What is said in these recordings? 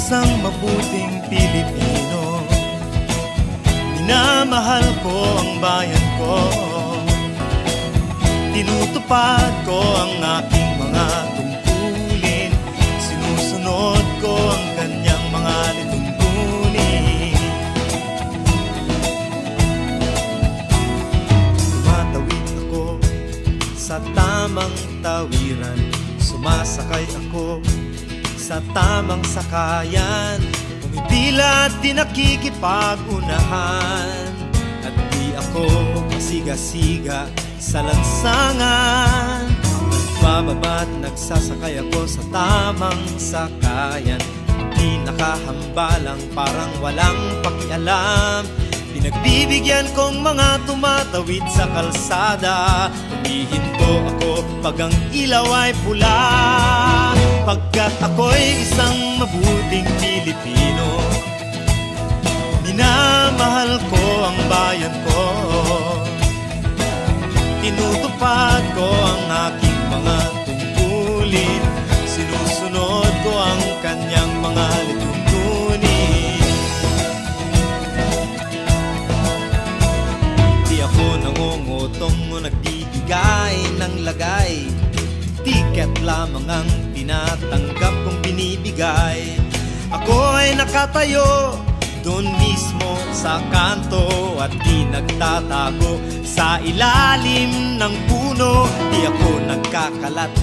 isang mabuting Pilipino. Minamahal ko ang bayan ko, tinutupad ko ang aking mga tungkulin, sinusunod ko ang kanyang mga lituntunin. Tumatawid ako sa tamang tawiran, sumasakay ako sa tamang sakayan, pumipila at di nakikipag-unahan, at di ako pasiga-siga sa lansangan. Nagbababa't nagsasakay ako sa tamang sakayan, di nakahambalang parang walang pakialam. Pinagbibigyan kong mga tumatawid sa kalsada, humihinto ako pag ang ilaw ay pula, pagkat ako'y isang mabuting Pilipino. Minamahal ko ang bayan ko, tinutupad ko ang aking mga tungkulin, sinusunod ko ang kanyang mga lituntunin. Di ako nangungutong o nagbibigay ng lagay, tiket lamang ang tinatanggap kong binibigay. Ako ay nakatayo doon mismo sa kanto at di nagtatago sa ilalim ng puno. Di ako nagkakalat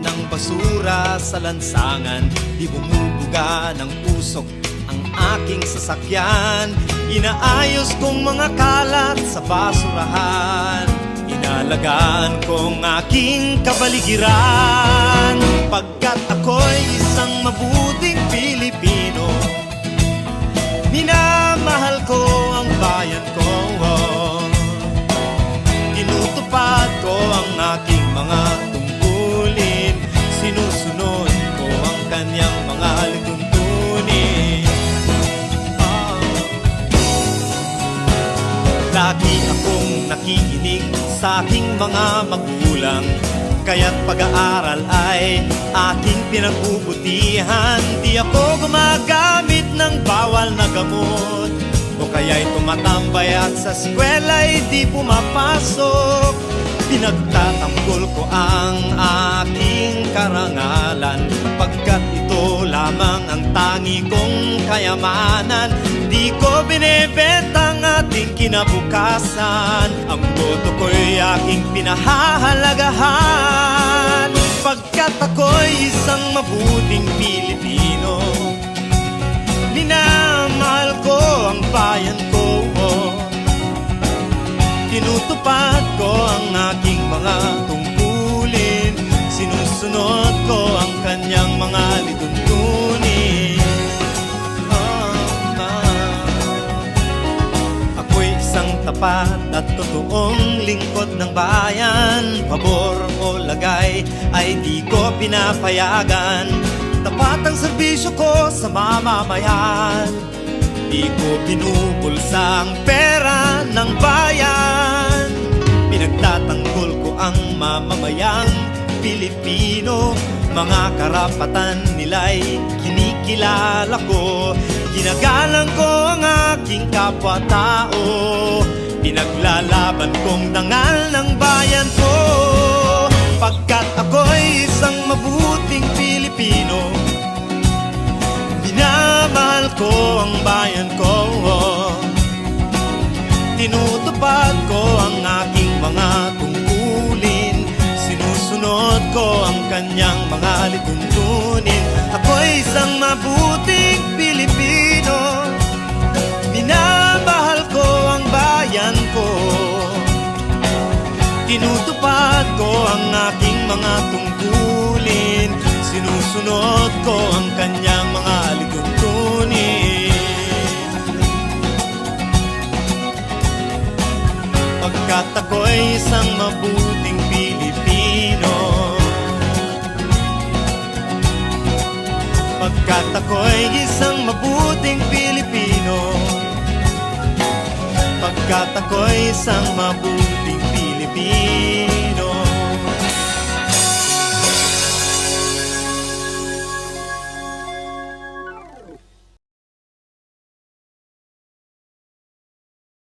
ng basura sa lansangan, di bumubuga ng usok ang aking sasakyan. Inaayos kong mga kalat sa basurahan, inalagaan kong aking kabaligiran, pagkat ako'y isang mabuting Pilipino. Minamahal ko ang bayan ko, tinutupad ko ang aking mga tungkulin, sinusunod ko ang kanyang mga lituntunin. Lagi akong nakikinig sa aking mga magulang, kaya't pag-aaral ay aking pinagbubutihan. Di ako gumagamit ng bawal na gamot, o kaya'y tumatambay at sa eskwela'y di pumapasok. Pinagtatanggol ko ang aking karangalan, pagkat ito lamang ang tangi kong kayamanan. Di ko binebenta ang ating kinabukasan, ang boto ko'y aking pinahahalagahan, pagkat ako'y isang mabuting Pilipino. Minamahal ko ang bayan ko, tinutupad ko ang aking mga tungkulin, sinusunod ko ang kanyang mga lituntunin. Ako'y isang tapat at totoong lingkod ng bayan, pabor o lagay ay di ko pinapayagan. Tapat ang serbisyo ko sa mamamayan, di ko binubulsa ang pera ng bayan. Pinagtatanggol ko ang mamamayang Pilipino, mga karapatan nila'y kinikilala ko. Ginagalang ko ang aking kapwa-tao, pinaglalaban kong dangal ng bayan ko, pagkat ako'y isang mabuting Pilipino. Minamahal ko ang bayan ko, tinutupad ko ang aking mga tungkulin, sinusunod ko ang kanyang mga lituntunin. Ako'y isang mabuting Pilipino, minamahal ko ang bayan ko, tinutupad ko ang aking mga tungkulin, sinusunod ko ang kanyang mga lituntunin. Pagkat ako'y isang mabuting Pilipino, pagkat ako'y isang mabuting Pilipino, pagkat ako'y isang mabuting